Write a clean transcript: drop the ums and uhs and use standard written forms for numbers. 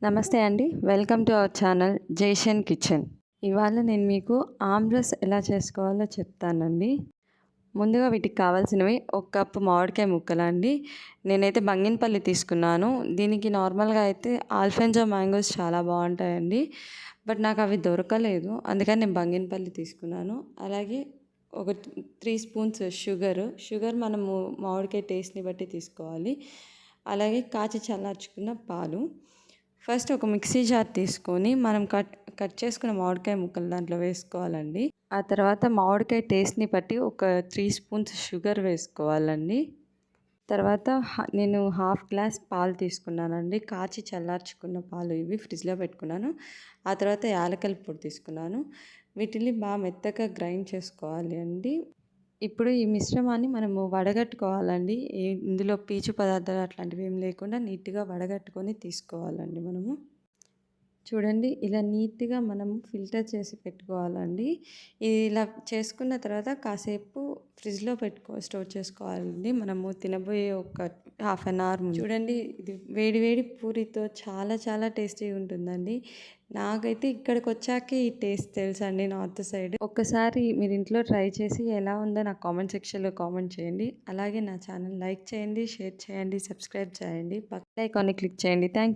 నమస్తే అండి. Welcome to our channel Jaishan kitchen. ఇవాళ నేను మీకు ఆమ్రస్ ఎలా చేసుకోవాలో చెప్తానండి. ముందుగా వీటికి కావాల్సినవి ఒక కప్పు మామిడికాయ ముక్కలండి. నేనైతే బంగినపల్లి తీసుకున్నాను. దీనికి నార్మల్గా అయితే ఆల్ఫెన్జో మ్యాంగోస్ చాలా బాగుంటాయండి. బట్ నాకు అవి దొరకలేదు, అందుకని నేను బంగినపల్లి తీసుకున్నాను. అలాగే ఒక 3 స్పూన్స్ షుగర్ మనము మామిడికాయ టేస్ట్ని బట్టి తీసుకోవాలి. అలాగే కాచి చల్లార్చుకున్న పాలు. ఫస్ట్ ఒక మిక్సీ జార్ తీసుకొని మనం కట్ చేసుకున్న మామిడికాయ ముక్కలు దాంట్లో వేసుకోవాలండి. ఆ తర్వాత మామిడికాయ టేస్ట్ని బట్టి ఒక 3 స్పూన్స్ షుగర్ వేసుకోవాలండి. తర్వాత నేను హాఫ్ గ్లాస్ పాలు తీసుకున్నానండి. కాచి చల్లార్చుకున్న పాలు ఇవి ఫ్రిడ్జ్లో పెట్టుకున్నాను. ఆ తర్వాత యాలకుల పొడి తీసుకున్నాను. వీటిని బాగా మెత్తగా గ్రైండ్ చేసుకోవాలి అండి. ఇప్పుడు ఈ మిశ్రమాన్ని మనము వడగట్టుకోవాలండి. ఇందులో పీచు పదార్థాలు అట్లాంటివి ఏం లేకుండా నీట్గా వడగట్టుకొని తీసుకోవాలండి మనము. చూడండి, ఇలా నీట్గా మనం ఫిల్టర్ చేసి పెట్టుకోవాలండి. ఇది ఇలా చేసుకున్న తర్వాత కాసేపు ఫ్రిడ్జ్లో స్టోర్ చేసుకోవాలండి. మనము తినబోయే ఒక హాఫ్ అన్ అవర్. చూడండి, ఇది వేడి వేడి పూరితో చాలా చాలా టేస్టీగా ఉంటుందండి. నాకైతే ఇక్కడికి వచ్చాకే ఈ టేస్ట్ తెలుసండి, నార్త్ సైడ్. ఒక్కసారి మీరు ఇంట్లో ట్రై చేసి ఎలా ఉందో నాకు కామెంట్ సెక్షన్లో కామెంట్ చేయండి. అలాగే నా ఛానల్ లైక్ చేయండి, షేర్ చేయండి, సబ్స్క్రైబ్ చేయండి, పక్కన ఐకాన్ని క్లిక్ చేయండి. Thank you.